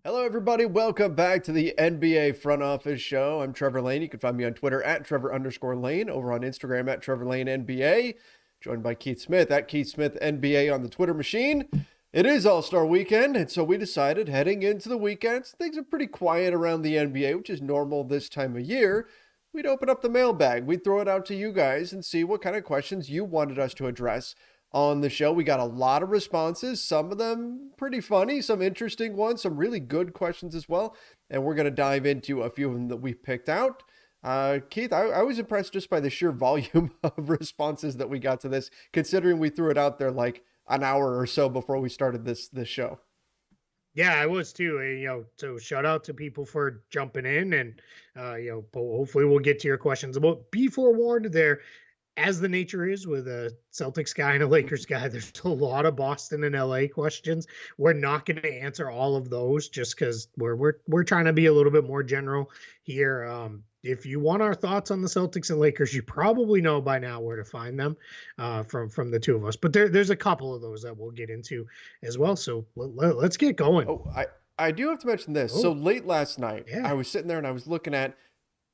Hello, everybody. Welcome back to the NBA Front Office Show. I'm Trevor Lane. You can find me on Twitter at Trevor_Lane, over on Instagram at Trevor Lane NBA, joined by Keith Smith at Keith Smith NBA on the Twitter machine. It is All-Star Weekend, and so we decided heading into the weekends, things are pretty quiet around the NBA, which is normal this time of year. We'd open up the mailbag. We'd throw it out to you guys and see what kind of questions you wanted us to address on the show. We got a lot of responses, some of them pretty funny, some interesting ones, some really good questions as well. And we're going to dive into a few of them that we picked out. Keith, I was impressed just by the sheer volume of responses that we got to this, considering we threw it out there like an hour or so before we started this show. Yeah, I was too. So shout out to people for jumping in and, hopefully we'll get to your questions. But be forewarned there, as the nature is with a Celtics guy and a Lakers guy, there's a lot of Boston and LA questions. We're not going to answer all of those just because we're trying to be a little bit more general here. If you want our thoughts on the Celtics and Lakers, you probably know by now where to find them from the two of us. But there's a couple of those that we'll get into as well. So let's get going. Oh, I do have to mention this. So Oh, late last night, yeah. I was sitting there and I was looking at,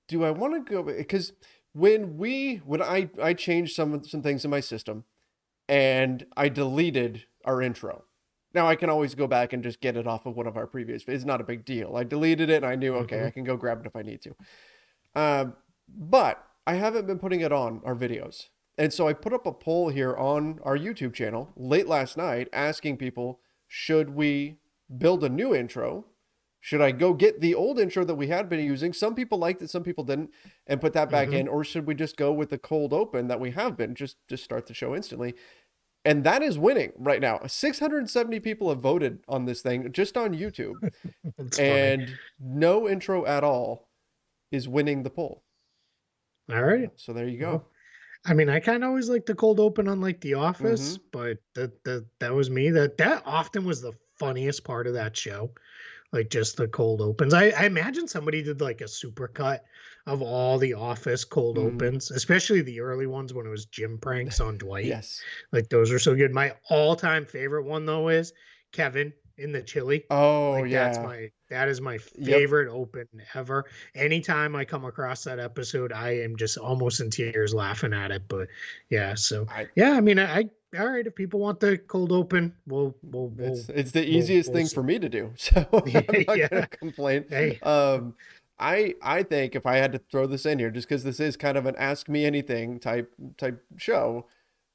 do I want to go? Because when I changed some things in my system and I deleted our intro. Now I can always go back and just get it off of one of our previous. It's not a big deal. I deleted it and I knew, okay, Mm-hmm. I can go grab it if I need to. But I haven't been putting it on our videos. And so I put up a poll here on our YouTube channel late last night asking people, should we build a new intro? Should I go get the old intro that we had been using? Some people liked it, some people didn't, and put that back Mm-hmm. in. Or should we just go with the cold open that we have been, just start the show instantly? And that is winning right now. 670 people have voted on this thing just on YouTube, It's funny. and no intro at all is winning the poll. All right. So there you go. Well, I mean, I kind of always like the cold open on like The Mm-hmm. Office, but that was me. That often was the funniest part of that show, like just the cold opens. I imagine somebody did like a super cut of all the Office cold Mm-hmm. opens, especially the early ones when it was Jim pranks on Dwight. Yes. Like those are so good. My all-time favorite one though is Kevin in the chili. Oh Like yeah. that is my Yep. favorite open ever. Anytime I come across that episode, I am just almost in tears laughing at it. But yeah, so I yeah, I mean, I all right. If people want the cold open, it's the easiest we'll thing for me to do. So I'm not yeah. gonna complain. Hey, I think if I had to throw this in here, just because this is kind of an ask me anything type show,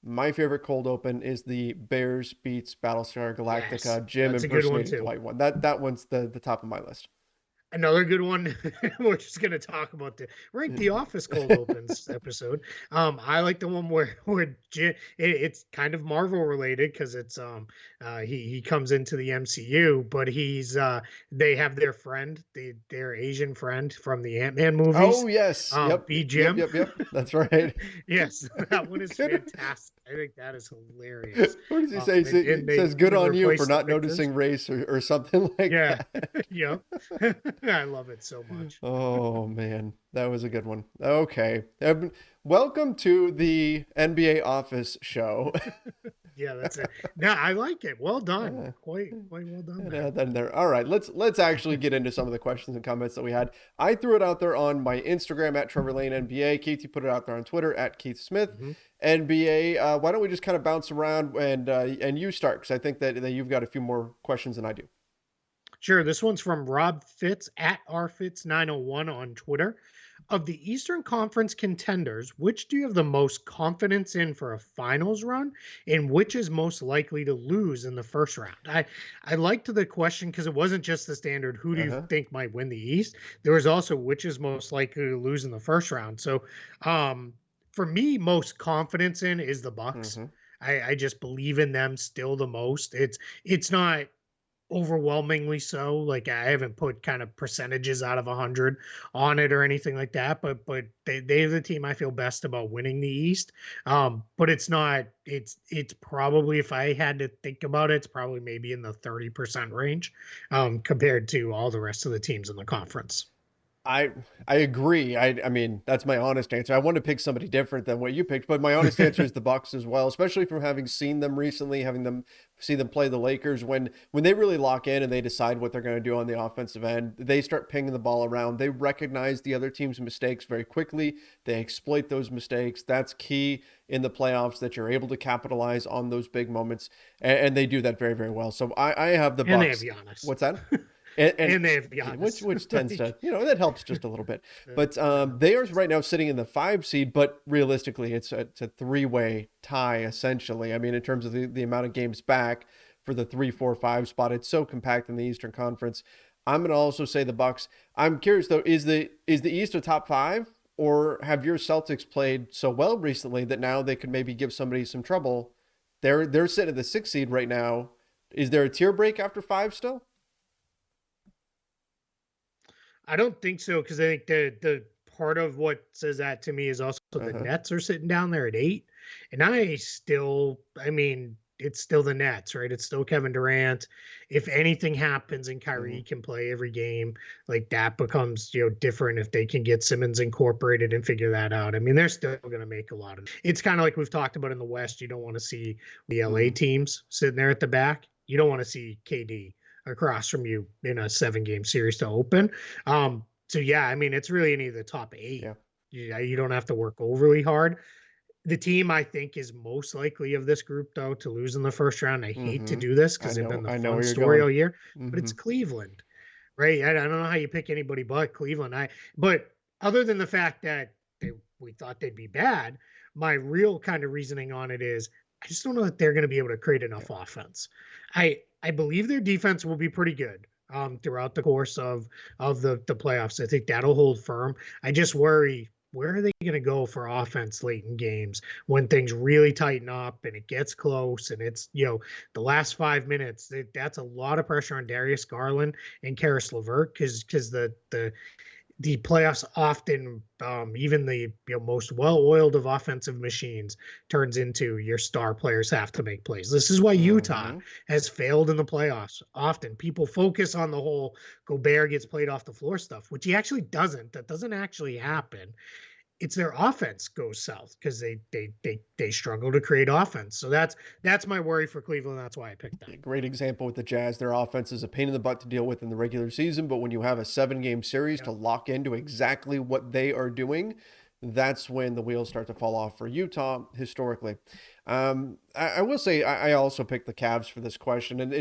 my favorite cold open is the Bears beats Battlestar yes, Galactica Jim that's a good one impersonating too. Dwight one. That one's the top of my list. Another good one. We're just gonna talk about the rank the office cold opens episode. I like the one where it's kind of Marvel related because it's he comes into the MCU, but he's they have their friend, their Asian friend from the Ant-Man Oh movies, yes, yep, be yep, Jim. yep, yep. That's right. Yes, that one is Good. fantastic. I think that is hilarious. What does he say? And He they says, "Good even on you for replace the not pictures. noticing race," or something like Yeah, that. yeah. I love it so much. Oh man, that was a good one. Okay. Welcome to the NBA Office Show. Yeah, that's it. No, I like it. Well done. Uh, Quite well done and, there. then there. All right, let's actually get into some of the questions and comments that we had. I threw it out there on my Instagram at Trevor Lane NBA. Keith, you put it out there on Twitter at Keith Smith Hmm. NBA. Why don't we just kind of bounce around and you start, because I think that you've got a few more questions than I do. Sure. This one's from Rob Fitz at rfitz901 on Twitter. Of the Eastern Conference contenders, which do you have the most confidence in for a finals run, and which is most likely to lose in the first round? I liked the question because it wasn't just the standard who do Uh you huh. think might win the East? There was also which is most likely to lose in the first round. So for me, most confidence in is the Bucks. Mm-hmm. I just believe in them still the most. It's not overwhelmingly so. Like I haven't put kind of percentages out of 100 on it or anything like that, but they're the team I feel best about winning the East. But it's not. It's probably, if I had to think about it, it's probably maybe in the 30% range compared to all the rest of the teams in the conference. I agree. I mean, that's my honest answer. I want to pick somebody different than what you picked, but my honest answer is the Bucks as well, especially from having seen them recently, having them see them play the Lakers when they really lock in and they decide what they're going to do on the offensive end. They start pinging the ball around. They recognize the other team's mistakes very quickly. They exploit those mistakes. That's key in the playoffs, that you're able to capitalize on those big moments, and they do that very, very well. So I have the And they have Bucks. Giannis. What's that? And And they have which Giannis. tends to, that helps just a little bit. But That they helps. are right now sitting in the 5 seed, but realistically it's a 3-way tie essentially. I mean, in terms of the amount of games back for the 3, 4, 5 spot, it's so compact in the Eastern Conference. I'm going to also say the Bucks. I'm curious though, is the East a top 5, or have your Celtics played so well recently that now they could maybe give somebody some trouble? They're sitting at the 6 seed right now. Is there a tier break after 5 still? I don't think so, because I think the part of what says that to me is also the Uh-huh. Nets are sitting down there at 8, and I mean, it's still the Nets, right? It's still Kevin Durant. If anything happens and Mm-hmm. Kyrie can play every game, like that becomes different if they can get Simmons incorporated and figure that out. I mean, they're still going to make a lot of. It's kind of like we've talked about in the West. You don't want to see the LA Mm-hmm. teams sitting there at the back. You don't want to see KD across from you in a 7-game series to open. So yeah, I mean, it's really any of the top 8. Yeah. You don't have to work overly hard. The team I think is most likely of this group, though, to lose in the first round. I hate to Mm-hmm. do this I because they've know. been the I know fun where you're story going. all year, but Mm-hmm. it's Cleveland, right? I don't know how you pick anybody but Cleveland. But other than the fact that we thought they'd be bad, my real kind of reasoning on it is I just don't know that they're going to be able to create Yeah. enough offense. I believe their defense will be pretty good throughout the course of the playoffs. I think that'll hold firm. I just worry, where are they going to go for offense late in games when things really tighten up and it gets close and it's the last 5 minutes. That's a lot of pressure on Darius Garland and Karis LeVert, because the playoffs often, even the most well-oiled of offensive machines, turns into your star players have to make plays. This is why Utah Mm-hmm. has failed in the playoffs. Often people focus on the whole Gobert gets played off the floor stuff, which he actually doesn't. That doesn't actually happen. It's their offense goes south because they struggle to create offense. So that's my worry for Cleveland. That's why I picked them. Yeah, great example with the Jazz. Their offense is a pain in the butt to deal with in the regular season, but when you have a 7-game series to Yep. lock into exactly what they are doing, that's when the wheels start to fall off for Utah historically. I will say I also picked the Cavs for this question, and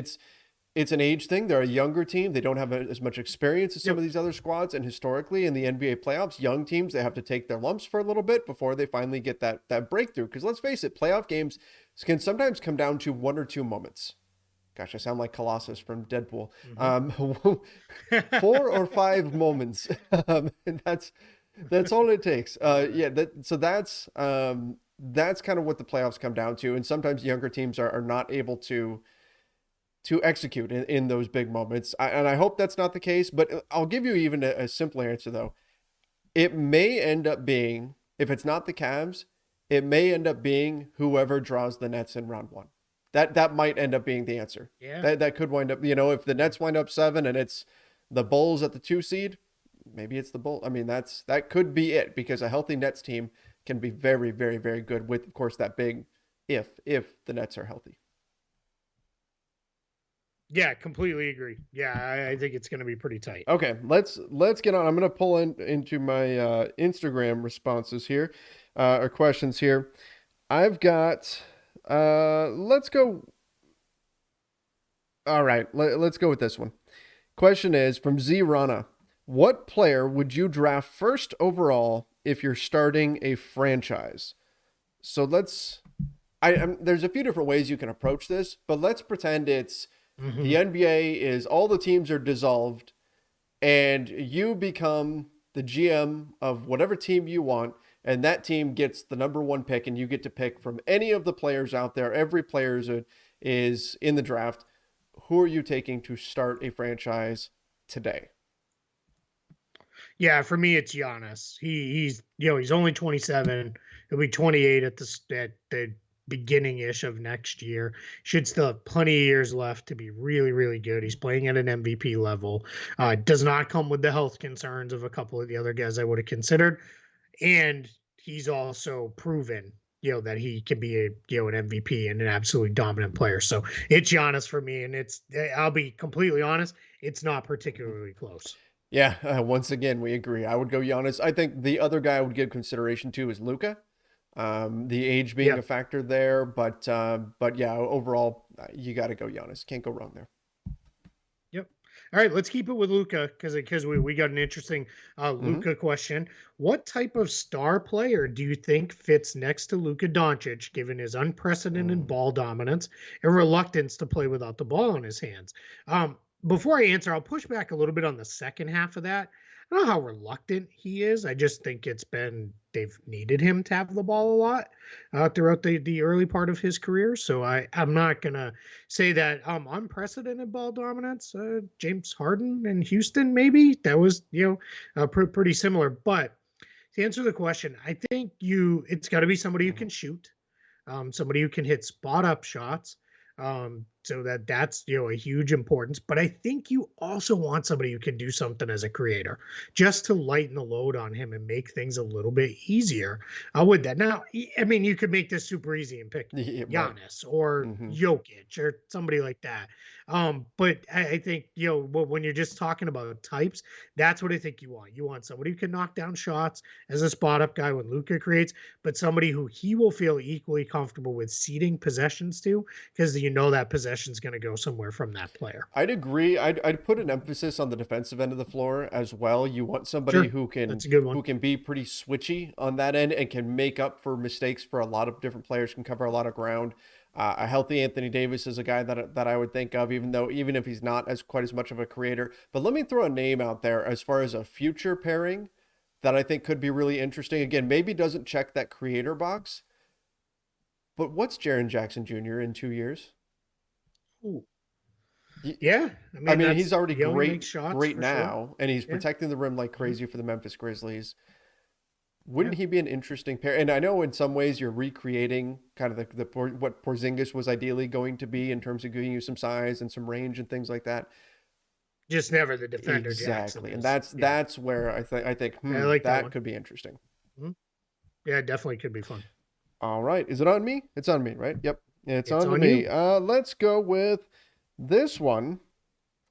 it's an age thing. They're a younger team. They don't have as much experience as some of Yep. these other squads. And historically, in the NBA playoffs, young teams, they have to take their lumps for a little bit before they finally get that breakthrough. Because let's face it, playoff games can sometimes come down to 1 or 2 moments. Gosh, I sound like Colossus from Deadpool. Mm-hmm. 4 or 5 moments. And that's all it takes. Yeah. That's kind of what the playoffs come down to. And sometimes younger teams are not able to execute in those big moments. And I hope that's not the case, but I'll give you even a simpler answer though. It may end up being, if it's not the Cavs, it may end up being whoever draws the Nets in round 1. That might end up being the answer. Yeah. That could wind up, if the Nets wind up 7 and it's the Bulls at the 2 seed, maybe it's the Bulls. I mean, that could be it, because a healthy Nets team can be very, very, very good with, of course, that big if the Nets are healthy. Yeah, completely agree. Yeah, I think it's going to be pretty tight. Okay, let's get on. I'm gonna pull into my Instagram responses here, or questions here. I've got. Let's go. All right, let's go with this one. Question is from Z Rana. What player would you draft first overall if you're starting a franchise? So let's. There's a few different ways you can approach this, but let's pretend it's Mm-hmm. the NBA is all the teams are dissolved and you become the GM of whatever team you want, and that team gets the number 1 pick, and you get to pick from any of the players out there. Every player is in the draft. Who are you taking to start a franchise today? Yeah, for me it's Giannis. He's only 27. He'll be 28 at the beginning-ish of next year. Should still have plenty of years left to be really, really good. He's playing at an MVP level. Does not come with the health concerns of a couple of the other guys I would have considered. And he's also proven, that he can be an MVP and an absolutely dominant player. So it's Giannis for me. And I'll be completely honest, it's not particularly close. Yeah, once again, we agree. I would go Giannis. I think the other guy I would give consideration to is Luka. The age being Yeah. a factor there, but yeah, overall, you got to go Giannis. Can't go wrong there. Yep. All right, let's keep it with Luka because we got an interesting Luka question. What type of star player do you think fits next to Luka Doncic, given his unprecedented ball dominance and reluctance to play without the ball in his hands? Before I answer, I'll push back a little bit on the second half of that. I don't know how reluctant he is. I just think they've needed him to have the ball a lot throughout the early part of his career. So I'm not gonna say that unprecedented ball dominance. James Harden in Houston, maybe that was pretty similar. But to answer the question, I think it's got to be somebody who can shoot, somebody who can hit spot up shots. So that's a huge importance. But I think you also want somebody who can do something as a creator, just to lighten the load on him and make things a little bit easier. With that, now, I mean, you could make this super easy and pick Giannis or Jokic or somebody like that. But I think when you're just talking about types, that's what I think you want. You want somebody who can knock down shots as a spot up guy when Luka creates, but somebody who he will feel equally comfortable with ceding possessions to, because that possession is going to go somewhere from that player. I'd agree. I'd put an emphasis on the defensive end of the floor as well. You want somebody who can That's a good one. who can be pretty switchy on that end and can make up for mistakes for a lot of different players, can cover a lot of ground. A healthy Anthony Davis is a guy that I would think of, even if he's not quite as much of a creator. But let me throw a name out there as far as a future pairing that I think could be really interesting. Again, maybe doesn't check that creator box, but what's Jaren Jackson Jr. in 2 years? Ooh. Yeah, I mean he's already great now, sure. and he's protecting the rim like crazy for the Memphis Grizzlies. Wouldn't he be an interesting pair? And I know in some ways you're recreating kind of what Porzingis was ideally going to be in terms of giving you some size and some range and things like that. Just never the defender. Exactly, Jackson and that's where I think I like that could be interesting. Yeah, it definitely could be fun. All right, is it on me? It's on me, right? Yep, it's on me. Let's go with this one.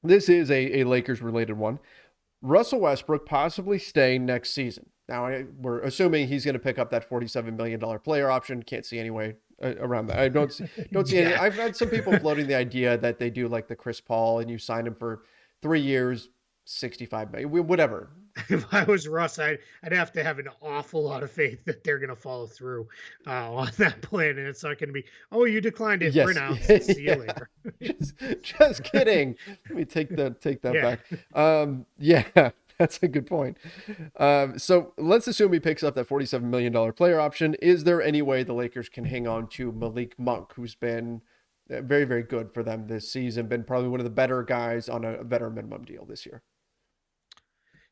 This is a Lakers related one. Russell Westbrook possibly staying next season. Now, we're assuming he's going to pick up that $47 million player option. Can't see any way around that. I don't see any. I've had some people floating the idea that they do like the Chris Paul and you sign him for 3 years, $65 million, whatever. If I was Russ, I'd have to have an awful lot of faith that they're going to follow through on that plan, and it's not going to be, oh, you declined it. Yes. We're now. See you later. just kidding. Let me take that back. Yeah. That's a good point. So let's assume he picks up that $47 million player option. Is there any way the Lakers can hang on to Malik Monk, who's been very, very good for them this season, been probably one of the better guys on a veteran minimum deal this year?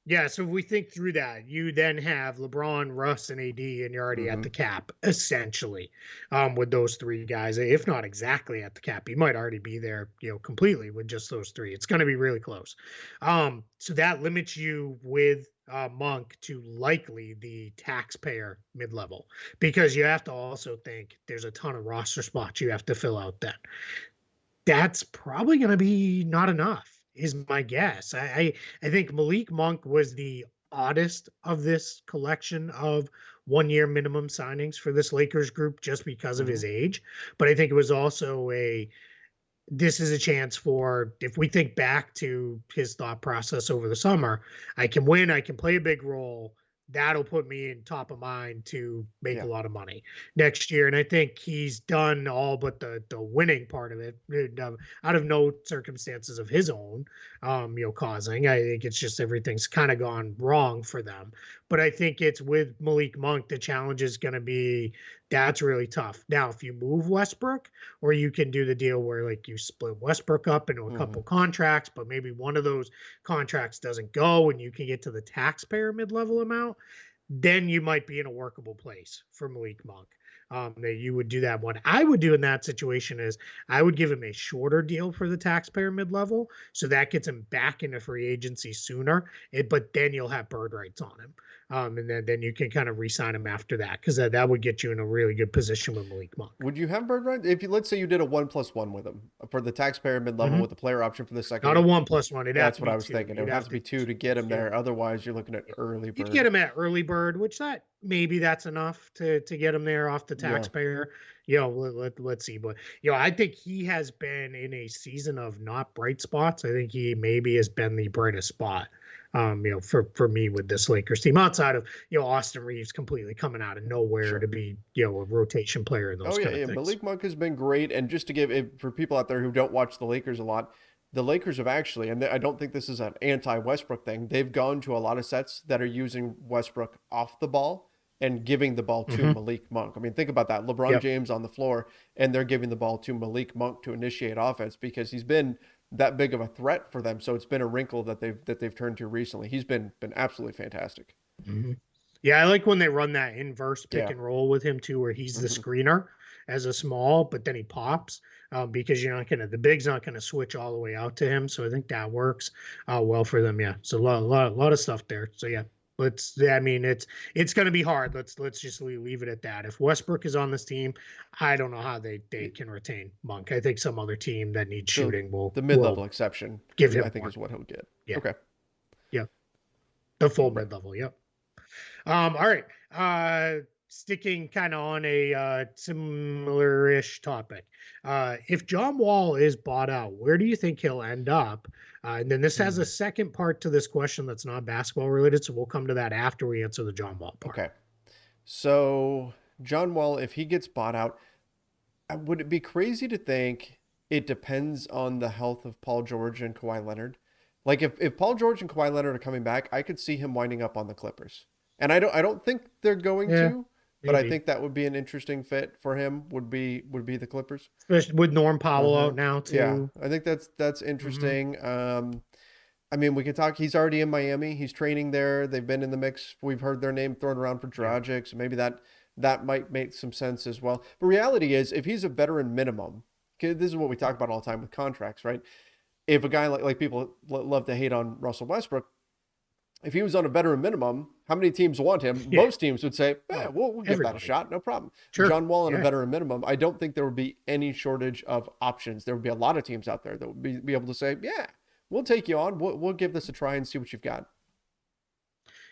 Yeah, so if we think through that, you then have LeBron, Russ, and AD, and you're already at the cap, essentially, with those three guys. If not exactly at the cap, you might already be there, completely with just those three. It's going to be really close. So that limits you with Monk to likely the taxpayer mid-level, because you have to also think there's a ton of roster spots you have to fill out then. That's probably going to be not enough, is my guess. I think Malik Monk was the oddest of this collection of 1 year minimum signings for this Lakers group just because of his age. But I think it was also this is a chance for, if we think back to his thought process over the summer, I can win, I can play a big role. That'll put me in top of mind to make a lot of money next year. And I think he's done all but the winning part of it out of no circumstances of his own, causing. I think it's just everything's kind of gone wrong for them. But I think it's with Malik Monk, the challenge is going to be, that's really tough. Now, if you move Westbrook, or you can do the deal where like you split Westbrook up into a couple contracts, but maybe one of those contracts doesn't go and you can get to the taxpayer mid-level amount, then you might be in a workable place for Malik Monk. that you would do that. What I would do in that situation is I would give him a shorter deal for the taxpayer mid-level, so that gets him back into free agency sooner. But then you'll have bird rights on him, and then you can kind of re-sign him after that, because that would get you in a really good position with Malik Monk. Would you have bird rights if you, let's say you did a 1+1 with him for the taxpayer mid level with the player option for the second Not year? a 1+1. It'd have That's to what be I was two. thinking. It would have to be two to get him there. Otherwise, you're looking at early You'd bird. get him at early bird, which that maybe that's enough to get him there off the taxpayer. Let's see. But I think he has been in a season of not bright spots. I think he maybe has been the brightest spot. For me with this Lakers team, outside of Austin Reeves completely coming out of nowhere to be a rotation player in those kind of things. Malik Monk has been great, and just to give for people out there who don't watch the Lakers a lot, the Lakers have actually, and I don't think this is an anti-Westbrook thing, they've gone to a lot of sets that are using Westbrook off the ball and giving the ball to Malik Monk. I mean, think about that. LeBron James on the floor, and they're giving the ball to Malik Monk to initiate offense because he's been that big of a threat for them. So it's been a wrinkle that they've turned to recently. He's been absolutely fantastic. Yeah, I like when they run that inverse pick and roll with him too, where he's the screener as a small, but then he pops because the big's not gonna switch all the way out to him. So I think that works well for them. Yeah, so a lot of stuff there. So yeah, it's going to be hard. Let's just leave it at that. If Westbrook is on this team, I don't know how they can retain Monk. I think some other team that needs shooting will the mid-level exception give him. I think is what he'll get. Yeah. Okay. Yeah. The full mid-level. Yep. All right. Sticking kind of on a similar-ish topic. If John Wall is bought out, where do you think he'll end up? And then this has a second part to this question that's not basketball related, so we'll come to that after we answer the John Wall part. Okay. So John Wall, if he gets bought out, would it be crazy to think it depends on the health of Paul George and Kawhi Leonard? Like if Paul George and Kawhi Leonard are coming back, I could see him winding up on the Clippers. And I don't think they're going to, but I think that would be an interesting fit for him. Would be the Clippers, especially with Norm Powell out now too. Yeah, I think that's interesting. I mean, we can talk. He's already in Miami. He's training there. They've been in the mix. We've heard their name thrown around for Dragic, so maybe that might make some sense as well. But reality is, if he's a veteran minimum, this is what we talk about all the time with contracts, right? If a guy like people love to hate on Russell Westbrook, if he was on a veteran minimum, how many teams want him? Most teams would say, we'll give that a shot. No problem. Sure. John Wall on a veteran minimum, I don't think there would be any shortage of options. There would be a lot of teams out there that would be able to say, yeah, we'll take you on. We'll give this a try and see what you've got.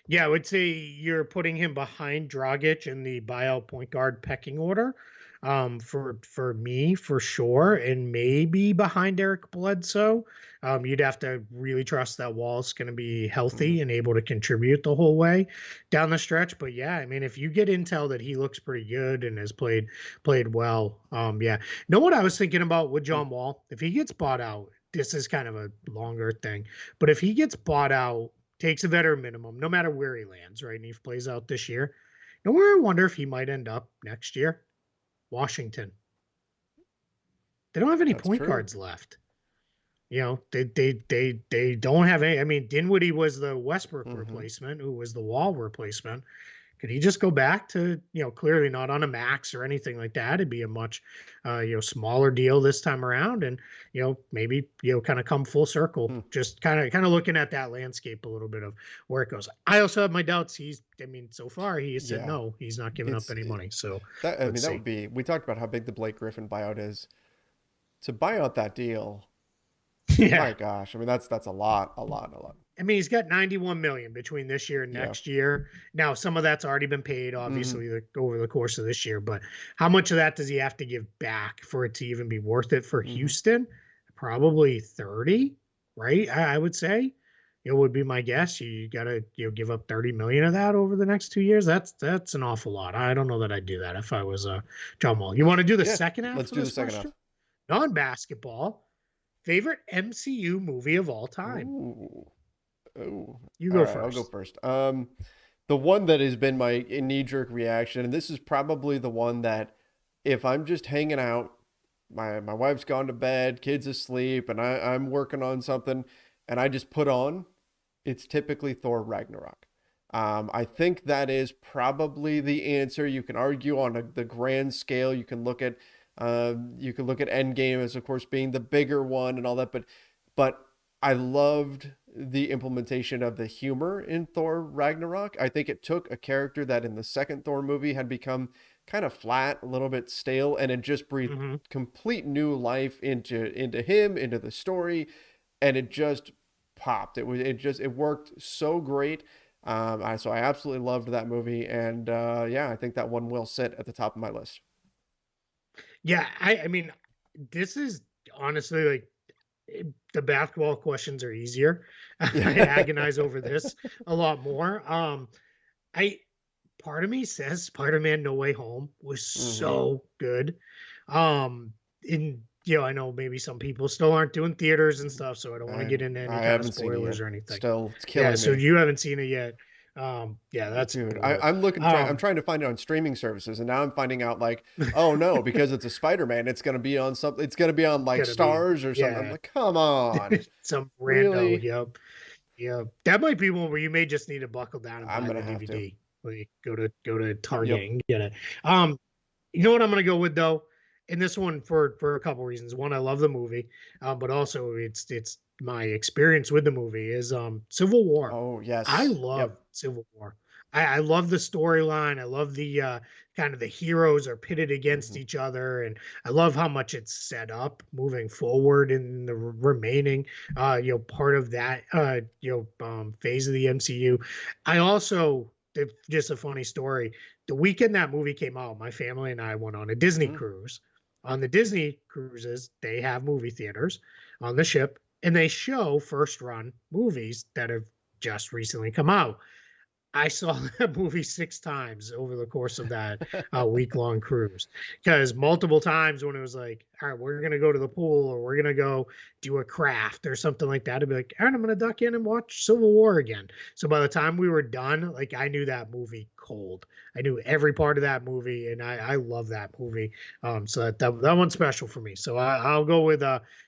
Yeah, I would say you're putting him behind Dragic in the buyout point guard pecking order. For me, for sure, and maybe behind Eric Bledsoe. You'd have to really trust that Wall's going to be healthy and able to contribute the whole way down the stretch. But yeah, I mean, if you get intel that he looks pretty good and has played well, yeah. Know what I was thinking about with John Wall? If he gets bought out, this is kind of a longer thing, but if he gets bought out, takes a veteran minimum, no matter where he lands, right, and he plays out this year, you know where I wonder if he might end up next year? Washington. They don't have any point guards left. They don't have any. I mean, Dinwiddie was the Westbrook replacement, who was the Wall replacement. Could he just go back to, clearly not on a max or anything like that? It'd be a much, smaller deal this time around, and maybe kind of come full circle. Just kind of looking at that landscape a little bit of where it goes. I also have my doubts. So far he has said no, he's not giving up any money. So that would be. We talked about how big the Blake Griffin buyout is. To buy out that deal. Yeah. My gosh, I mean that's a lot. I mean, he's got $91 million between this year and next year. Now, some of that's already been paid, obviously, over the course of this year. But how much of that does he have to give back for it to even be worth it for Houston? Probably 30, right? I would say. It would be my guess. You got to give up 30 million of that over the next 2 years. That's an awful lot. I don't know that I'd do that if I was John Wall. You want to do the second half? Let's do the second half. Non-basketball. Favorite MCU movie of all time? You go first. I'll go first. The one that has been my knee-jerk reaction, and this is probably the one that if I'm just hanging out, my wife's gone to bed, kids asleep, and I'm working on something, and I just put on, it's typically Thor Ragnarok. I think that is probably the answer. You can argue on the grand scale. You can look at Endgame as, of course, being the bigger one and all that. But I loved the implementation of the humor in Thor Ragnarok. I think it took a character that in the second Thor movie had become kind of flat, a little bit stale, and it just breathed Mm-hmm. complete new life into him, into the story, and it just popped. It worked so great. So I absolutely loved that movie, and yeah, I think that one will sit at the top of my list. Yeah, I mean, this is honestly like the basketball questions are easier. I Yeah. agonize over this a lot more. I Part of me says Spider-Man No Way Home was Hmm. so good. In I know maybe some people still aren't doing theaters and stuff, so I don't want to I get into any I kind of haven't seen it spoilers yet. or anything. Still, it's Yeah, killing so me. you haven't seen it yet. Yeah, that's Dude, brutal. I'm trying to find it on streaming services, and now I'm finding out like, oh no, because it's a Spider-Man, it's gonna be on something. It's gonna be on like Gonna be Stars or something. I'm yeah, like, come on, some rando. really? Yep. Yeah, that might be one where you may just need to buckle down and I'm buy gonna the have to. DVD. Like go to Target Yep. and get it. Um, you know what I'm gonna go with though, in this one for a couple reasons. One, I love the movie, but also it's my experience with the movie is Civil War. Oh I yes. love Yep. Civil War. I love the storyline. I love the kind of the heroes are pitted against Hmm. each other, and I love how much it's set up moving forward in the remaining part of that phase of the MCU. I also just a funny story. The weekend that movie came out, my family and I went on a Disney Hmm. cruise. On the Disney cruises, they have movie theaters on the ship, and they show first run movies that have just recently come out. I saw that movie 6 times over the course of that, week-long cruise. Because multiple times when it was like, "All right, we're gonna go to the pool, or we're gonna go do a craft or something like that," I'd be like, "All right, I'm gonna duck in and watch Civil War again." So by the time we were done, like, I knew that movie cold. I knew every part of that movie, and I love that movie. So that one's special for me. So I'll go with,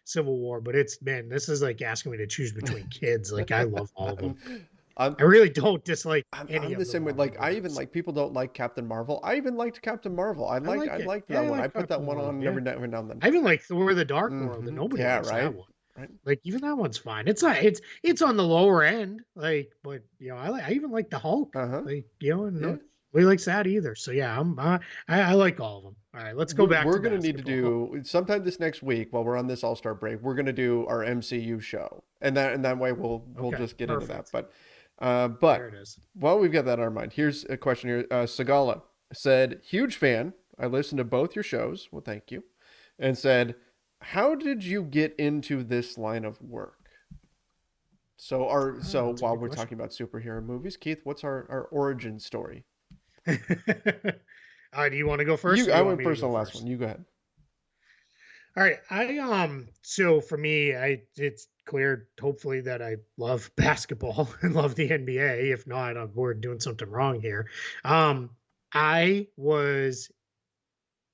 Civil War, but it's man, this is like asking me to choose between kids. Like, I love all of them. I'm, I'm I really don't dislike any I'm the of the same way. Marvel Like I even movies. like people don't like Captain Marvel. I even liked Captain Marvel. I like I it. liked Yeah, that I one. I like put that Captain one Marvel. on Yeah. every now and then. I even like Thor the Dark World, and Hmm. nobody Yeah, likes that right. one. Right. Like even that one's fine. It's not it's on the lower end. Like, but I even like the Hulk. Uh-huh. Like, and Yeah. nobody likes that either. So yeah, I like all of them. All right, let's go back We're to gonna need to basketball. do sometime this next week while we're on this All-Star break. We're gonna do our MCU show, and that way we'll Okay, just get into that. perfect. There But it is. while we've got that on our mind, here's a question here. Sagala said, "Huge fan. I listened to both your shows. Well, thank you." And said, "How did you get into this line of work?" So That's a while good we're question. talking about superhero movies, Keith, what's our origin story? Do you want to go first, or do I you want went me to first go on the last one. first? You go ahead. All right. So for me, I it's clear hopefully that I love basketball and love the NBA. If not, we're doing something wrong here. I was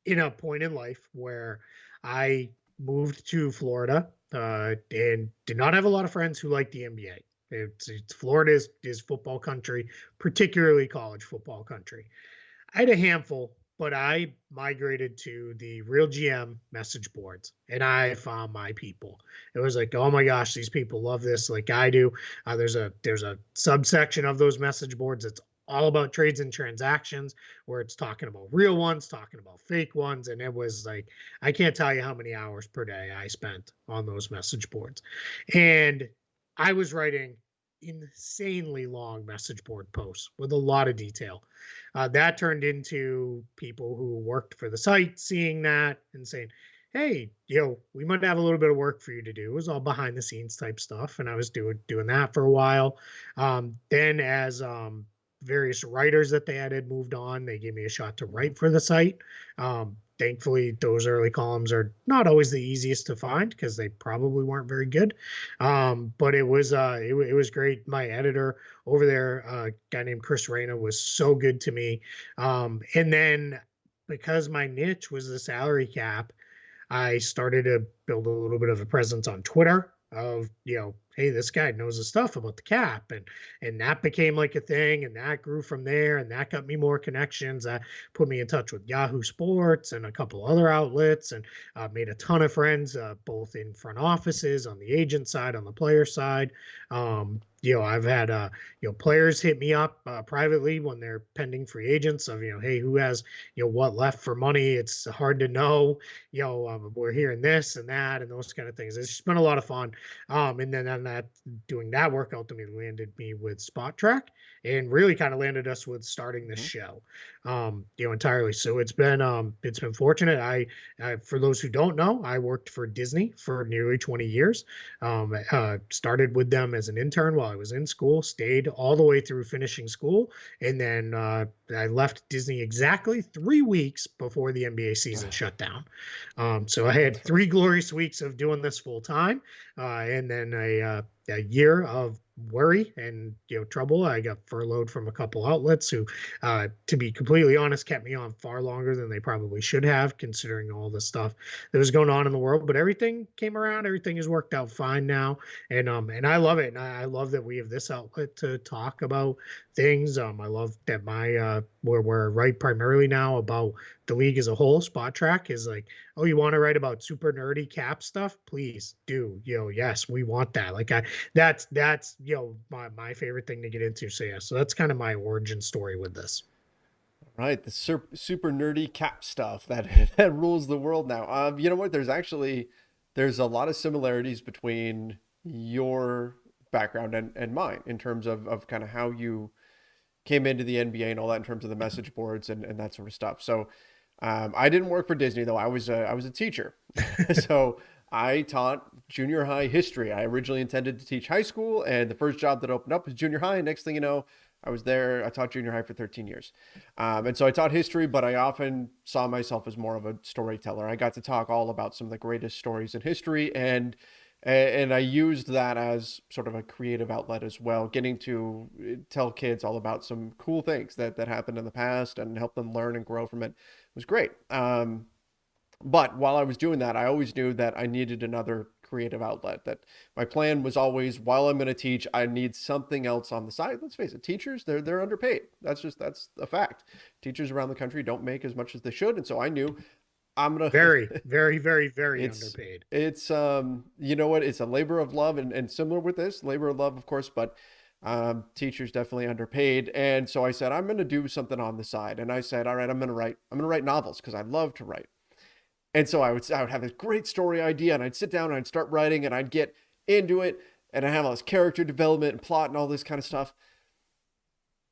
in a point in life where I moved to Florida and did not have a lot of friends who liked the NBA. It's Florida is football country, particularly college football country. I had a handful, but I migrated to the Real GM message boards and I found my people. It was like, oh my gosh, these people love this like I do. There's a subsection of those message boards that's all about trades and transactions where it's talking about real ones, talking about fake ones. And it was like, I can't tell you how many hours per day I spent on those message boards. And I was writing insanely long message board posts with a lot of detail. That turned into people who worked for the site seeing that and saying, "Hey, we might have a little bit of work for you to do." It was all behind the scenes type stuff, and I was doing that for a while. Then, as various writers that they had moved on, they gave me a shot to write for the site. Thankfully, those early columns are not always the easiest to find because they probably weren't very good. But it was great. My editor over there, a guy named Chris Reyna, was so good to me. And then because my niche was the salary cap, I started to build a little bit of a presence on Twitter of, hey, this guy knows his stuff about the cap, and that became like a thing, and that grew from there, and that got me more connections. That put me in touch with Yahoo Sports and a couple other outlets, and made a ton of friends, both in front offices, on the agent side, on the player side. I've had players hit me up privately when they're pending free agents of, hey, who has what left for money. It's hard to know. We're hearing this and that and those kind of things. It's just been a lot of fun. And then on that, doing that work ultimately landed me with Spot Track, and really kind of landed us with starting the show, entirely. So it's been fortunate. For those who don't know, I worked for Disney for nearly 20 years. Started with them as an intern while I was in school, stayed all the way through finishing school, and then I left Disney exactly 3 weeks before the NBA season shut down. So I had 3 glorious weeks of doing this full time, and then a year of worry and trouble. I got furloughed from a couple outlets who, to be completely honest, kept me on far longer than they probably should have, considering all the stuff that was going on in the world. But everything came around. Everything has worked out fine now, and I love it. And I love that we have this outlet to talk about things. I love that we're right primarily now about the league as a whole. Spot Track is like, oh, you want to write about super nerdy cap stuff? Please do. Yes, we want that. Like that's my favorite thing to get into. So yeah, so that's kind of my origin story with this. Right, the super nerdy cap stuff that that rules the world now. You know what? There's a lot of similarities between your background and mine in terms of kind of how you came into the NBA and all that in terms of the message boards and that sort of stuff. So I didn't work for Disney though. I was a teacher, so I taught junior high history. I originally intended to teach high school, and the first job that opened up was junior high. And next thing you know, I was there. I taught junior high for 13 years. And so I taught history, but I often saw myself as more of a storyteller. I got to talk all about some of the greatest stories in history, and I used that as sort of a creative outlet as well, getting to tell kids all about some cool things that happened in the past and help them learn and grow from it. It was great. But while I was doing that, I always knew that I needed another creative outlet. That my plan was always, while I'm going to teach, I need something else on the side. Let's face it, teachers, they're underpaid. That's a fact. Teachers around the country don't make as much as they should, and so I knew I'm gonna. Very, very, very, very it's underpaid. it's you know what? It's a labor of love, and similar with this labor of love, of course, but teachers definitely underpaid. And so I said I'm going to do something on the side, and I said, all right, I'm gonna write novels because I love to write. And so I would have this great story idea, and I'd sit down and I'd start writing, and I'd get into it, and I have all this character development and plot and all this kind of stuff,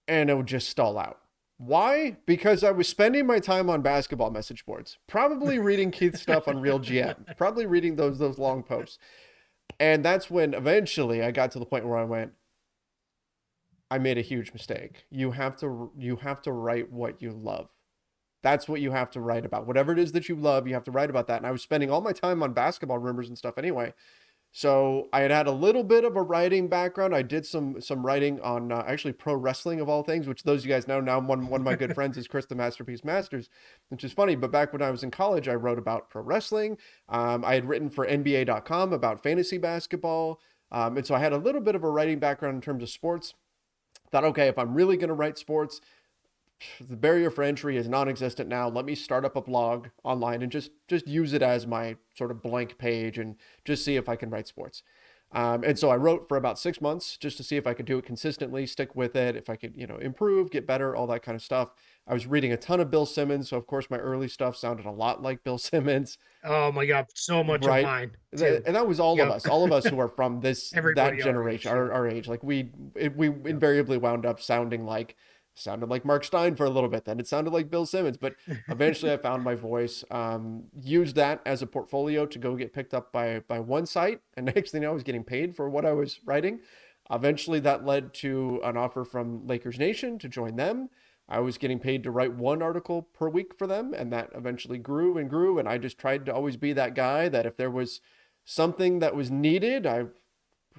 and it would just stall out. Why? Because I was spending my time on basketball message boards, probably reading Keith's stuff on Real GM, probably reading those long posts. And that's when eventually I got to the point where I went, I made a huge mistake. You have to write what you love. That's what you have to write about. Whatever it is that you love, you have to write about that. And I was spending all my time on basketball rumors and stuff anyway. So I had a little bit of a writing background. I did some writing on actually pro wrestling of all things, which those of you guys know now. One of my good friends is Chris the Masterpiece Masters, which is funny. But back when I was in college, I wrote about pro wrestling. I had written for NBA.com about fantasy basketball. And so I had a little bit of a writing background in terms of sports. Thought, okay, if I'm really going to write sports, the barrier for entry is non-existent now. Let me start up a blog online and just use it as my sort of blank page and just see if I can write sports. And so I wrote for about 6 months just to see if I could do it consistently, stick with it, if I could, improve, get better, all that kind of stuff. I was reading a ton of Bill Simmons. So of course my early stuff sounded a lot like Bill Simmons. Oh my God, so much of Right. mine too. And that was all Yep. of us who are from that Everybody our generation, age. Yeah. our age. Like we invariably wound up sounded like Mark Stein for a little bit. Then it sounded like Bill Simmons, but eventually I found my voice, used that as a portfolio to go get picked up by one site. And next thing I was getting paid for what I was writing. Eventually that led to an offer from Lakers Nation to join them. I was getting paid to write one article per week for them. And that eventually grew and grew. And I just tried to always be that guy that if there was something that was needed, I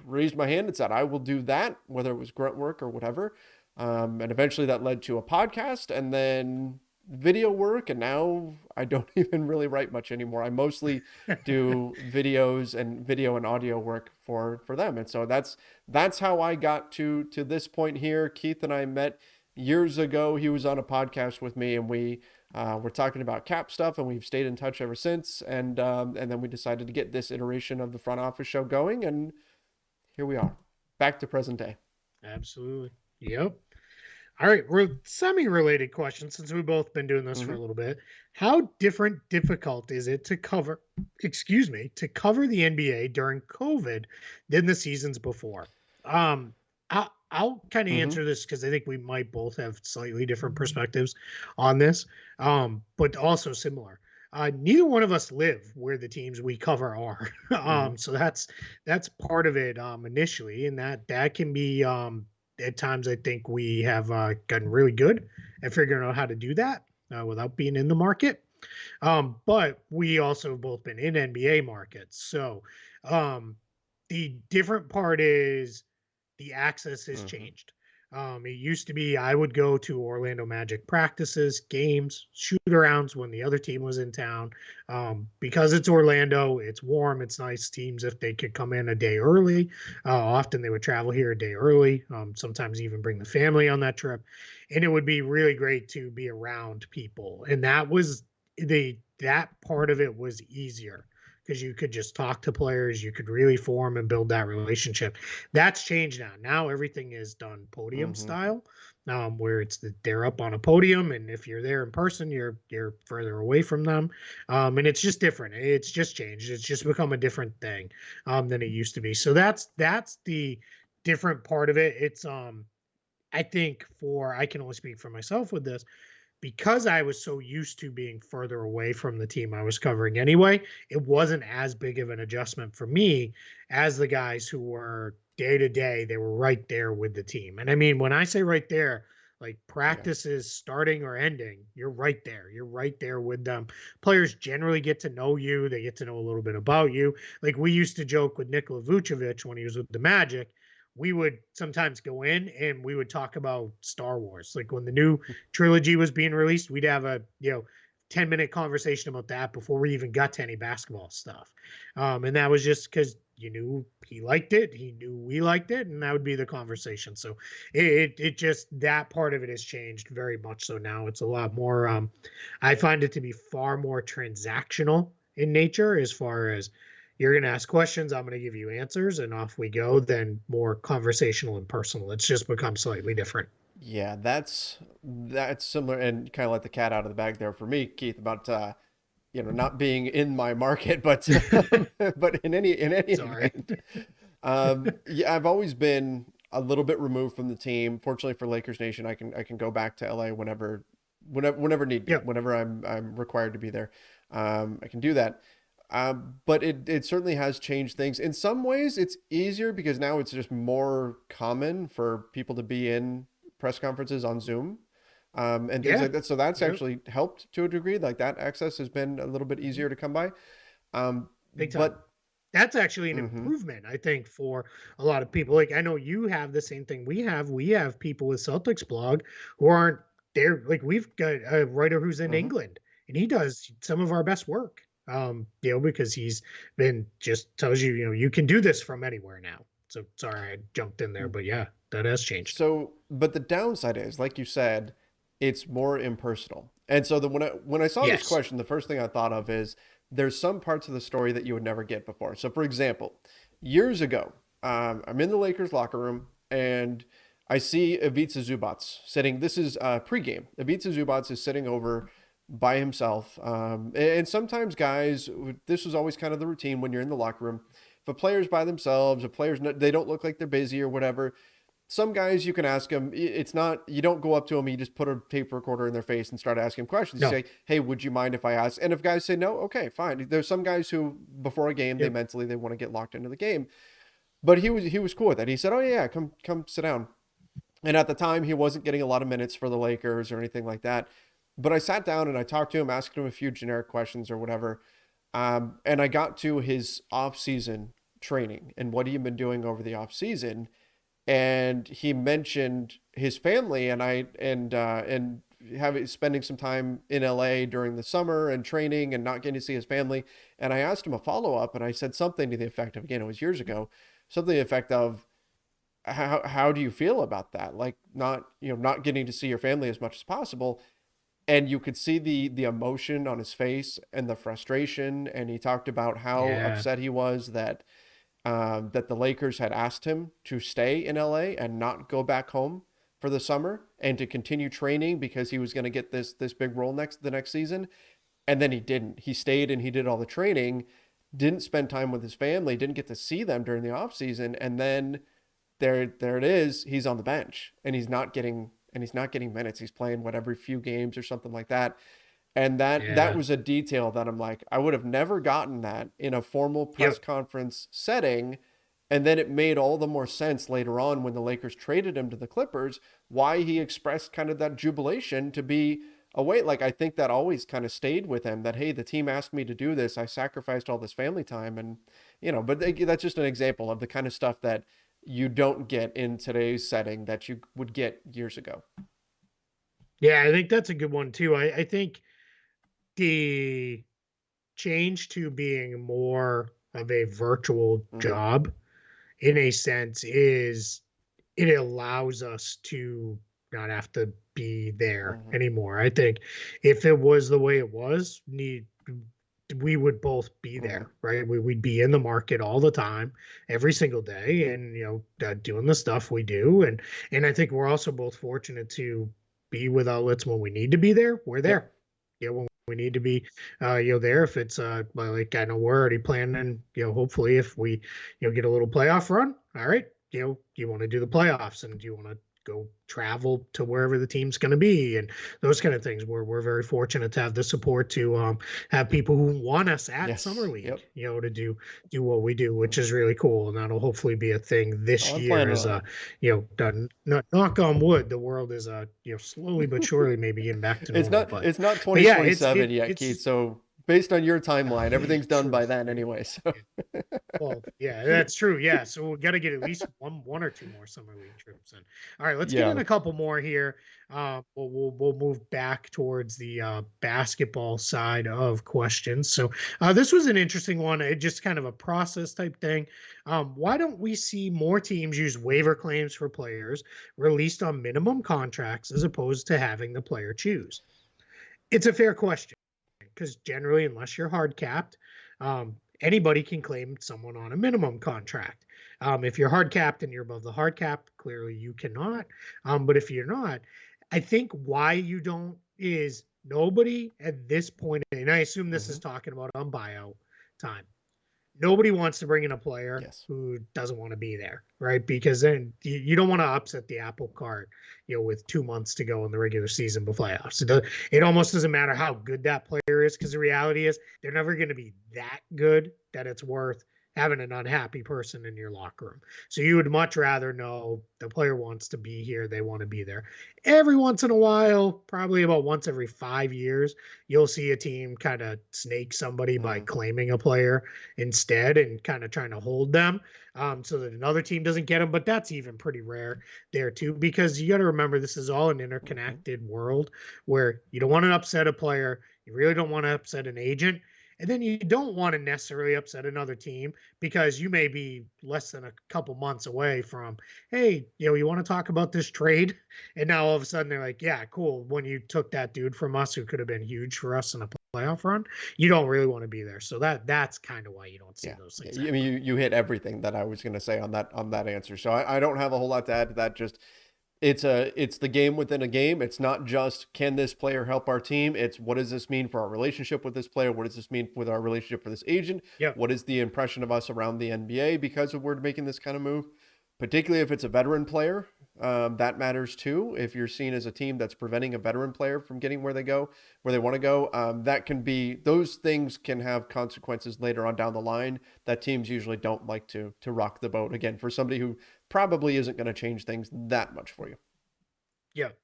raised my hand and said, I will do that, whether it was grunt work or whatever. And eventually that led to a podcast. And then video work, and now I don't even really write much anymore. I mostly do videos and video and audio work for them. And so that's how I got to this point here. Keith and I met years ago. He was on a podcast with me, and we were talking about cap stuff, and we've stayed in touch ever since. And then we decided to get this iteration of the front office show going, and here we are, back to present day. Absolutely. Yep. All right, we're semi-related question since we've both been doing this for a little bit. How difficult is it to cover, to cover the NBA during COVID than the seasons before? I'll kind of answer this because I think we might both have slightly different perspectives on this, but also similar. Neither one of us live where the teams we cover are, so that's part of it initially, and that can be at times I think we have gotten really good at figuring out how to do that without being in the market. But we also have both been in NBA markets. So the different part is the access has changed. It used to be I would go to Orlando Magic practices, games, shoot-arounds when the other team was in town. Because it's Orlando, it's warm, it's nice. Teams, if they could come in a day early, often they would travel here a day early, sometimes even bring the family on that trip. And it would be really great to be around people. And that part of it was easier because you could just talk to players, you could really form and build that relationship. That's changed now. Now everything is done podium style, where they're up on a podium, and if you're there in person, you're further away from them, and it's just different. It's just changed. It's just become a different thing than it used to be. So that's the different part of it. It's I think I can only speak for myself with this, because I was so used to being further away from the team I was covering anyway, it wasn't as big of an adjustment for me as the guys who were day to day. They were right there with the team. And I mean, when I say right there, like practices starting or ending, you're right there. You're right there with them. Players generally get to know you. They get to know a little bit about you. Like we used to joke with Nikola Vucevic when he was with the Magic. We would sometimes go in and we would talk about Star Wars. Like when the new trilogy was being released, we'd have a 10-minute conversation about that before we even got to any basketball stuff. And that was just because you knew he liked it, he knew we liked it, and that would be the conversation. So it just, that part of it has changed very much. So now it's a lot more, I find it to be far more transactional in nature, as far as you're going to ask questions, I'm going to give you answers, and off we go, than more conversational and personal. It's just become slightly different. Yeah, that's similar, and kind of let the cat out of the bag there for me, Keith, about not being in my market, but but in any Sorry. event, yeah, I've always been a little bit removed from the team. Fortunately for Lakers Nation, I can go back to LA whenever need be, Yep. whenever I'm required to be there. I can do that. But it certainly has changed things. In some ways, it's easier because now it's just more common for people to be in press conferences on Zoom, and things Yeah. like that. So that's Yep. actually helped to a degree. Like that access has been a little bit easier to come by. Big time. But That's actually an mhm, improvement, I think, for a lot of people. Like I know you have the same thing we have. We have people with Celtics blog who aren't there. Like we've got a writer who's in mhm. England, and he does some of our best work. Because he's been, just tells you, you can do this from anywhere now. So sorry I jumped in there, but yeah, that has changed. So, but the downside is, like you said, it's more impersonal. And so when I saw this Yes. question, the first thing I thought of is there's some parts of the story that you would never get before. So, for example, years ago, I'm in the Lakers locker room and I see Ivica Zubac sitting. This is pregame. Ivica Zubac is sitting over by himself. And sometimes guys, this was always kind of the routine when you're in the locker room. If a player's by themselves, they don't look like they're busy or whatever, some guys you can ask them. It's not, you don't go up to them, you just put a tape recorder in their face and start asking questions. You No. say, hey, would you mind if I ask? And if guys say no, okay, fine. There's some guys who before a game, Yep. they want to get locked into the game. But he was cool with that. He said, oh yeah, come sit down. And at the time he wasn't getting a lot of minutes for the Lakers or anything like that. But I sat down and I talked to him, asked him a few generic questions or whatever. And I got to his off-season training and what he had been doing over the off-season, and he mentioned his family, and spending some time in LA during the summer and training and not getting to see his family. And I asked him a follow up, and I said something to the effect of, again, it was years ago, something to the effect of, how do you feel about that? Like, not, not getting to see your family as much as possible. And you could see the emotion on his face and the frustration. And he talked about how Yeah. upset he was that the Lakers had asked him to stay in LA and not go back home for the summer and to continue training because he was going to get this big role the next season. And then he didn't. He stayed and he did all the training, didn't spend time with his family, didn't get to see them during the off season, and then there it is. He's on the bench and he's not getting minutes. He's playing every few games or something like that. And that Yeah. was a detail that I'm like, I would have never gotten that in a formal press Yep. conference setting. And then it made all the more sense later on when the Lakers traded him to the Clippers, why he expressed kind of that jubilation to be away. Like, I think that always kind of stayed with him, that, hey, the team asked me to do this. I sacrificed all this family time. And, but that's just an example of the kind of stuff that you don't get in today's setting that you would get years ago. Yeah, I think that's a good one too. I think the change to being more of a virtual Mm-hmm. job in a sense is it allows us to not have to be there Mm-hmm. anymore. I think if it was the way it was, we would both be Mm-hmm. there, right? We'd be in the market all the time, every single day, and doing the stuff we do. And I think we're also both fortunate to be with outlets when we need to be there. We're Yep. there. When we need to be, there. If it's like I know we're already planning, hopefully if we, get a little playoff run, all right, you want to do the playoffs and do you want to go travel to wherever the team's going to be and those kind of things. We're very fortunate to have the support to have people who want us at Summer Yes. League, Yep. to do what we do, which is really cool. And that'll hopefully be a thing Oh, this I'm year planning as on it. done. Knock on wood, the world is slowly but surely maybe getting back to It's normal. not But it's not yeah, 2027 yet, Keith. it's So based on your timeline, everything's done true. by then anyway. So Well, yeah, that's true. Yeah, so we got to get at least one or two more summer league trips in. All right, let's get yeah. in a couple more here. We'll move back towards the basketball side of questions. So this was an interesting one. It just kind of a process type thing. Why don't we see more teams use waiver claims for players released on minimum contracts as opposed to having the player choose? It's a fair question because generally, unless you're hard capped, anybody can claim someone on a minimum contract. If you're hard capped and you're above the hard cap, clearly you cannot. But if you're not, I think why you don't is nobody at this point, and I assume this Hmm. is talking about on buyout time. Nobody wants to bring in a player Yes. who doesn't want to be there, right? Because then you don't want to upset the apple cart, with 2 months to go in the regular season before playoffs. It almost doesn't matter how good that player is because the reality is they're never going to be that good that it's worth having an unhappy person in your locker room. So you would much rather know the player wants to be here, they want to be there. Every once in a while, probably about once every 5 years, you'll see a team kind of snake somebody by Hmm. claiming a player instead and kind of trying to hold them so that another team doesn't get them. But that's even pretty rare there too, because you got to remember this is all an Hmm. interconnected world where you don't want to upset a player, you really don't want to upset an agent. And then you don't want to necessarily upset another team because you may be less than a couple months away from, hey, you want to talk about this trade? And now all of a sudden they're like, yeah, cool. When you took that dude from us who could have been huge for us in a playoff run, you don't really want to be there. So that's kind of why you don't see Yeah. those things I mean, happen. you hit everything that I was going to say on that answer. So I don't have a whole lot to add to that. Just it's the game within a game. It's not just can this player help our team. It's what does this mean for our relationship with this player? What does this mean with our relationship for this agent? Yep. What is the impression of us around the NBA because we're making this kind of move? Particularly if it's a veteran player, that matters too. If you're seen as a team that's preventing a veteran player from getting where they want to go, that can be those things can have consequences later on down the line that teams usually don't like to rock the boat again for somebody who probably isn't going to change things that much for you. Yep.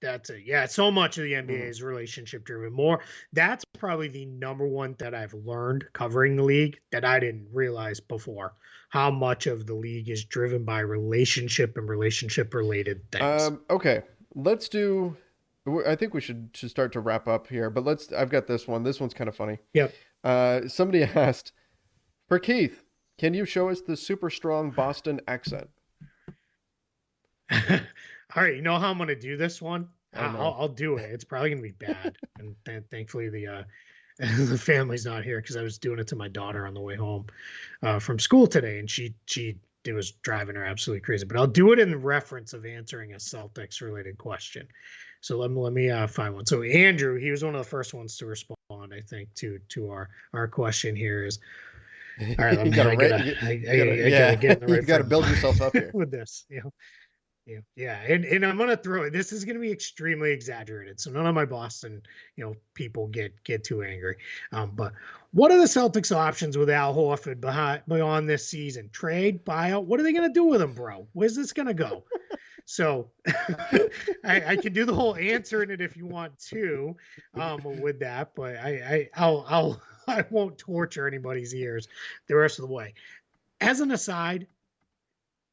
That's it. Yeah, so much of the NBA Mm-hmm. is relationship driven. More, that's probably the number one that I've learned covering the league that I didn't realize before. How much of the league is driven by relationship and relationship related things. Okay, let's do. I think we should start to wrap up here, but I've got this one. This one's kind of funny. Yep. Somebody asked for Keith, can you show us the super strong Boston accent? All right, you know how I'm going to do this one? Oh, no. I'll do it. It's probably going to be bad. And thankfully the family's not here because I was doing it to my daughter on the way home from school today, and it was driving her absolutely crazy. But I'll do it in reference of answering a Celtics related question. So let me find one. So Andrew, he was one of the first ones to respond, I think, to our question here is. All right, I gotta get in the right. You gotta build yourself up here with this. Yeah, and I'm gonna throw it. This is gonna be extremely exaggerated, so none of my Boston, people get too angry. But what are the Celtics' options with Al Horford beyond this season? Trade, buyout? What are they gonna do with him, bro? Where's this gonna go? So I can do the whole answer in it if you want to, with that, but I won't torture anybody's ears the rest of the way. As an aside,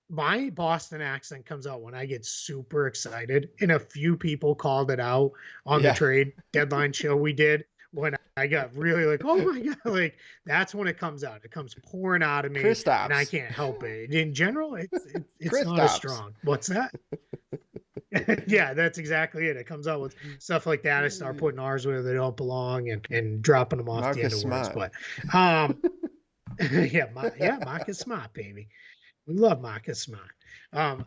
my Boston accent comes out when I get super excited, and a few people called it out on the trade deadline show we did when I got really like, oh my God, like that's when it comes out. It comes pouring out of me, and I can't help it. In general, it's not as strong. What's that? Yeah, that's exactly it. It comes out with stuff like that. I start putting R's where they don't belong and dropping them off the end of words. But Marcus Smart, baby. We love Marcus Smart. When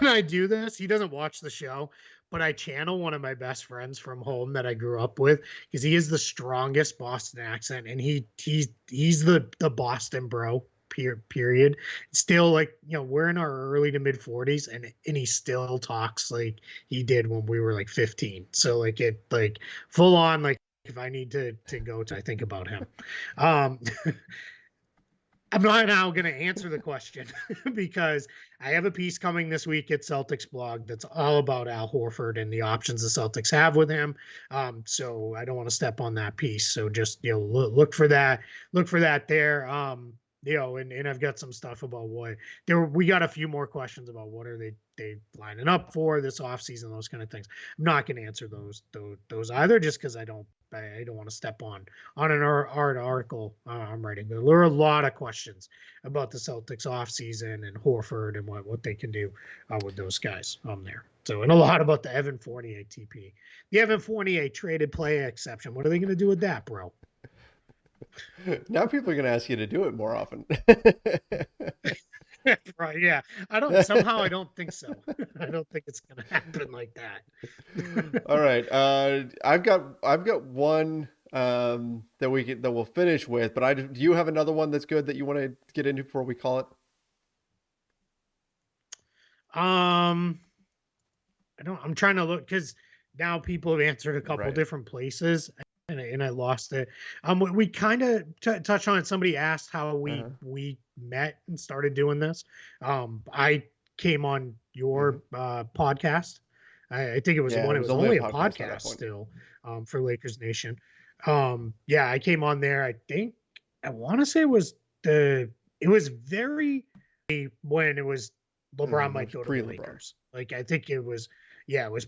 I do this, he doesn't watch the show, but I channel one of my best friends from home that I grew up with because he is the strongest Boston accent, and he's the Boston bro. Period. Still, like, we're in our early to mid 40s, and he still talks like he did when we were like 15. So like it like full on, like if I need to go to, I think about him. I'm not now going to answer the question because I have a piece coming this week at Celtics blog that's all about Al Horford and the options the Celtics have with him. So I don't want to step on that piece. So just, look for that. Look for that there. And I've got some stuff about we got a few more questions about what are they lining up for this offseason, those kind of things. I'm not going to answer those either, just because I don't want to step on an article I'm writing. There are a lot of questions about the Celtics offseason and Horford and what they can do with those guys there. So, and a lot about the Evan Fournier TP. The Evan Fournier traded player exception. What are they going to do with that, bro? Now people are going to ask you to do it more often. Right, yeah. I don't think so. I don't think it's going to happen like that. All right. I've got one that we'll finish with, but do you have another one that's good that you want to get into before we call it? I'm trying to look because now people have answered a couple different places. And I lost it. We kind of touched on it. Somebody asked how we met and started doing this. I came on your podcast. I think it was when it was only a podcast still for Lakers Nation. I came on there. I want to say it was very when it was LeBron might go to the Lakers. Like I think it was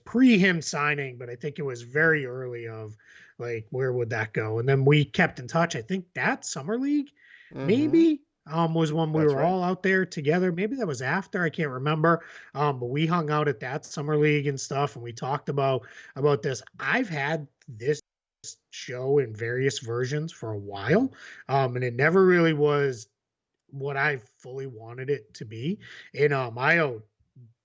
pre him signing, but I think it was very early of like, where would that go? And then we kept in touch. I think that summer league maybe was when we were all out there together. Maybe that was after, I can't remember. But we hung out at that summer league and stuff. And we talked about this. I've had this show in various versions for a while. And it never really was what I fully wanted it to be. And I owe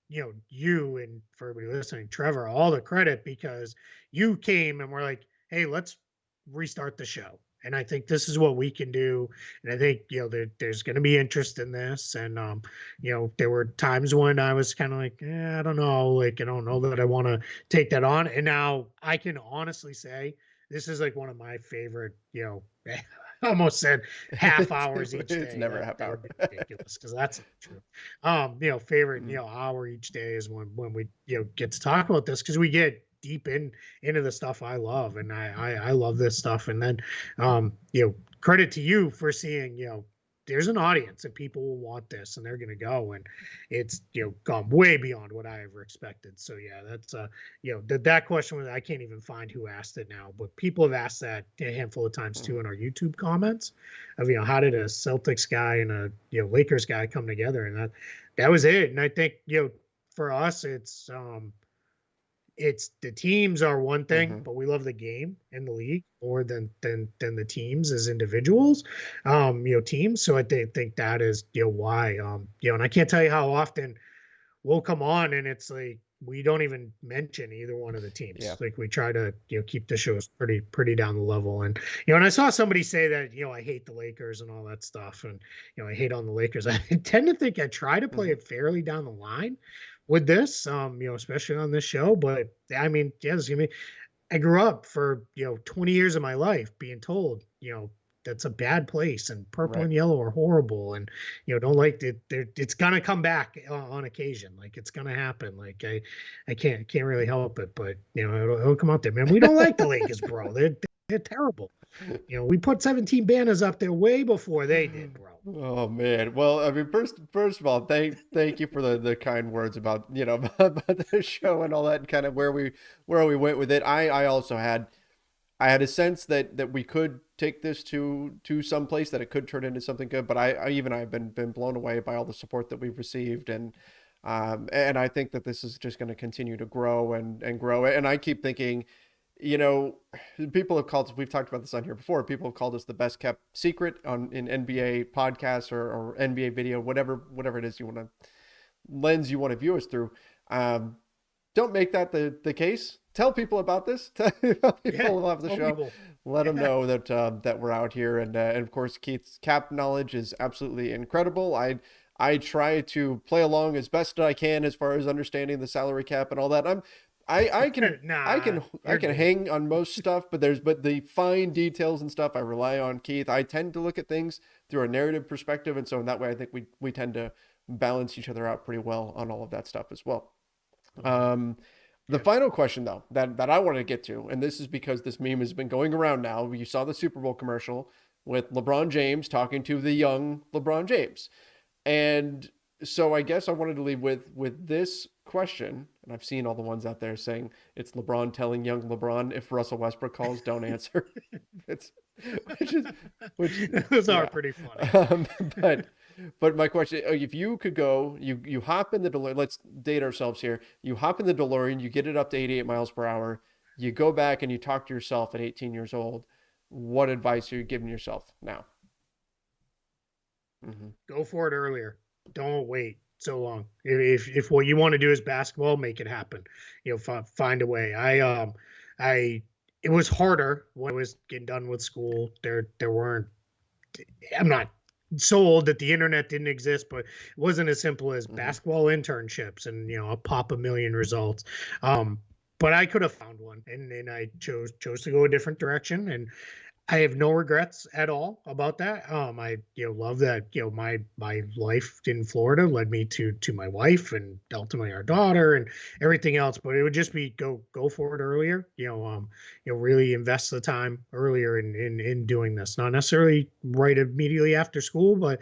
you and for everybody listening, Trevor, all the credit because you came and were like, hey, let's restart the show. And I think this is what we can do. And I think, there's going to be interest in this. And, there were times when I was kind of like, I don't know. Like, I don't know that I want to take that on. And now I can honestly say this is like one of my favorite, I almost said half hours each day. It's never a half hour. Ridiculous because that's not true. Favorite, hour each day is when we, get to talk about this because we get deep into the stuff I love, and I love this stuff. And then, credit to you for seeing, there's an audience and people will want this and they're going to go, and it's, gone way beyond what I ever expected. So yeah, that's that question was, I can't even find who asked it now, but people have asked that a handful of times too in our YouTube comments of, how did a Celtics guy and a, Lakers guy come together, and that was it. And I think, for us, it's the teams are one thing, but we love the game and the league more than the teams as individuals, teams. So I think that is, why, and I can't tell you how often we'll come on and it's like we don't even mention either one of the teams. Yeah. Like we try to, keep the shows pretty down the level. And and I saw somebody say that, I hate the Lakers and all that stuff, and I hate on the Lakers. I tend to think I try to play it fairly down the line with this, especially on this show. But I mean, yes, I grew up for 20 years of my life being told, that's a bad place, and purple and yellow are horrible, and don't like it. It's gonna come back on occasion, like it's gonna happen. Like I can't really help it, but it'll come out there, man. We don't like the Lakers, bro. They're terrible. We put 17 banners up there way before they did, bro. Oh man. Well, I mean, first of all, thank you for the kind words about, about the show and all that, and kind of where we went with it. I also had a sense that we could take this to some place, that it could turn into something good, but I've been blown away by all the support that we've received, and I think that this is just going to continue to grow and grow. And I keep thinking, people have called us, we've talked about this on here before, people have called us the best kept secret in NBA podcasts or NBA video, whatever it is lens you want to view us through. Don't make that the case. Tell people about this. Tell people about the show. People. Let them know that we're out here. And of course, Keith's cap knowledge is absolutely incredible. I try to play along as best I can as far as understanding the salary cap and all that. I can hang on most stuff, but the fine details and stuff I rely on Keith. I tend to look at things through a narrative perspective, and so in that way I think we tend to balance each other out pretty well on all of that stuff as well. The final question though that I want to get to, and this is because this meme has been going around now. You saw the Super Bowl commercial with LeBron James talking to the young LeBron James. And so I guess I wanted to leave with this question, and I've seen all the ones out there saying it's LeBron telling young LeBron, if Russell Westbrook calls, don't answer. Those are pretty funny. But my question, if you could go, you hop in the DeLorean, let's date ourselves here. You hop in the DeLorean, you get it up to 88 miles per hour. You go back and you talk to yourself at 18 years old. What advice are you giving yourself now? Go for it earlier. Don't wait so long. If what you want to do is basketball, make it happen. Find a way. It was harder when I was getting done with school. There weren't. I'm not so old that the internet didn't exist, but it wasn't as simple as basketball internships and a pop a million results. But I could have found one, and I chose to go a different direction, and I have no regrets at all about that. I love that my life in Florida led me to my wife and ultimately our daughter and everything else. But it would just be go for it earlier. Really invest the time earlier in doing this. Not necessarily right immediately after school, but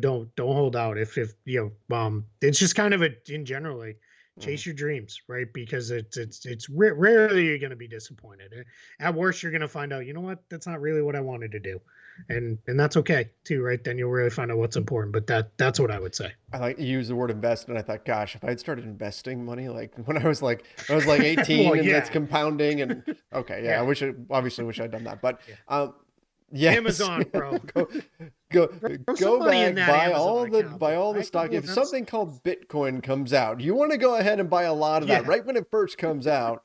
don't hold out. If it's just kind of in general, like, chase your dreams, right? Because it's rarely you're going to be disappointed. At worst, you're going to find out, you know what, that's not really what I wanted to do, and that's okay too, right? Then you'll really find out what's important. But that's what I would say. I like you use the word invest, and I thought, gosh, if I had started investing money like when I was like 18, Well, and that's compounding, and okay, I obviously wish I'd done that, but yes. Amazon, bro. Go money back, in buy all the stock. If something called Bitcoin comes out, you want to go ahead and buy a lot of that right when it first comes out,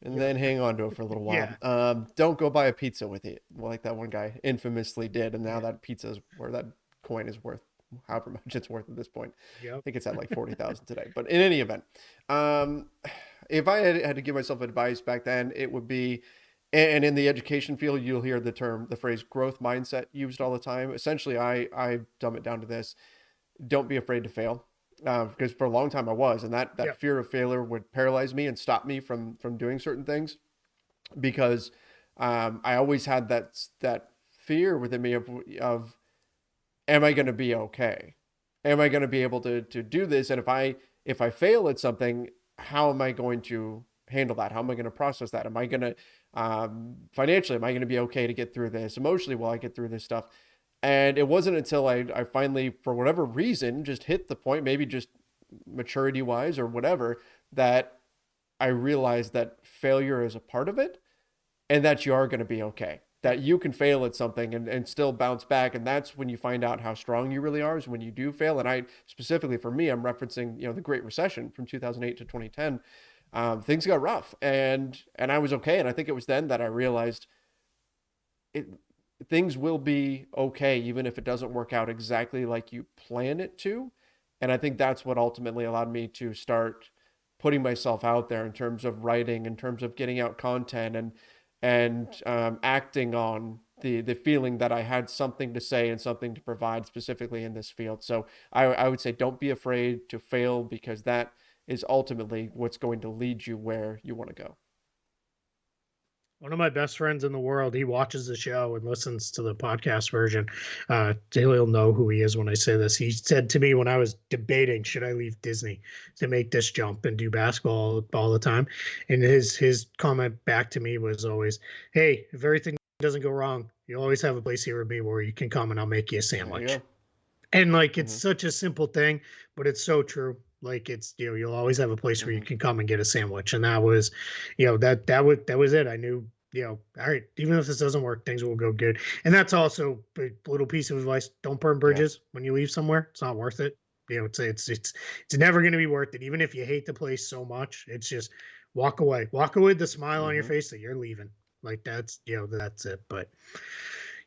and then hang on to it for a little while. Don't go buy a pizza with it, like that one guy infamously did, and now that pizza's where that coin is worth however much it's worth at this point. I think it's at like 40,000 today. But in any event, if I had to give myself advice back then, it would be. And in the education field, you'll hear the phrase growth mindset used all the time. Essentially, I dumb it down to this: don't be afraid to fail, because for a long time I was, and that fear of failure would paralyze me and stop me from doing certain things, because I always had that fear within me of am I going to be okay? Am I going to be able to do this? And if I fail at something, how am I going to handle that? How am I going to process that? Am I going to financially, am I going to be okay to get through this? Emotionally, while I get through this stuff? And it wasn't until I finally, for whatever reason, just hit the point, maybe just maturity wise or whatever, that I realized that failure is a part of it and that you are going to be okay. That you can fail at something and still bounce back. And that's when you find out how strong you really are, is when you do fail. And I specifically, for me, I'm referencing, the Great Recession from 2008 to 2010. Things got rough and I was okay. And I think it was then that I realized it, things will be okay, even if it doesn't work out exactly like you plan it to. And I think that's what ultimately allowed me to start putting myself out there in terms of writing, in terms of getting out content and acting on the feeling that I had something to say and something to provide specifically in this field. So I would say don't be afraid to fail, because that is ultimately what's going to lead you where you want to go. One of my best friends in the world, he watches the show and listens to the podcast version. He'll know who he is when I say this. He said to me when I was debating, should I leave Disney to make this jump and do basketball all the time? And his comment back to me was always, hey, if everything doesn't go wrong, you always have a place here with me where you can come and I'll make you a There you sandwich. go. And like it's Mm-hmm. such a simple thing, but it's so true. Like it's you'll always have a place where you Mm-hmm. can come and get a sandwich. And that was, that was it. I knew, all right, even if this doesn't work, things will go good. And that's also a little piece of advice. Don't burn Yeah. bridges when you leave somewhere. It's not worth it. It's never gonna be worth it. Even if you hate the place so much, it's just walk away. Walk away with the smile on your Mm-hmm. face that you're leaving. Like that's it. But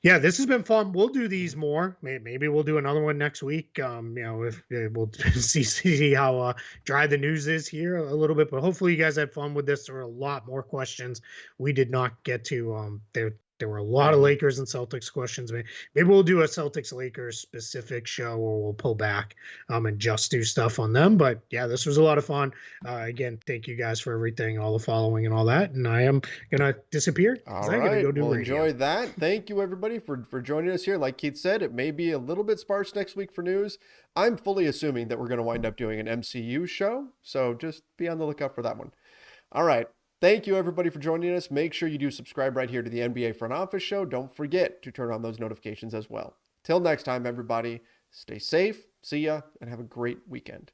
yeah, this has been fun. We'll do these more. Maybe we'll do another one next week. If we'll see how dry the news is here a little bit, but hopefully you guys had fun with this. There were a lot more questions we did not get to. There were a lot of Mm-hmm. Lakers and Celtics questions. Maybe we'll do a Celtics Lakers specific show, or we'll pull back and just do stuff on them. But yeah, this was a lot of fun. Again, thank you guys for everything, all the following and all that. And I am gonna disappear because All I gotta go right. do Well, radio. enjoy that. Thank you, everybody, for joining us here. Like Keith said, it may be a little bit sparse next week for news. I'm fully assuming that we're going to wind up doing an MCU show. So just be on the lookout for that one. All right. Thank you, everybody, for joining us. Make sure you do subscribe right here to the NBA Front Office Show. Don't forget to turn on those notifications as well. Till next time, everybody, stay safe, see ya, and have a great weekend.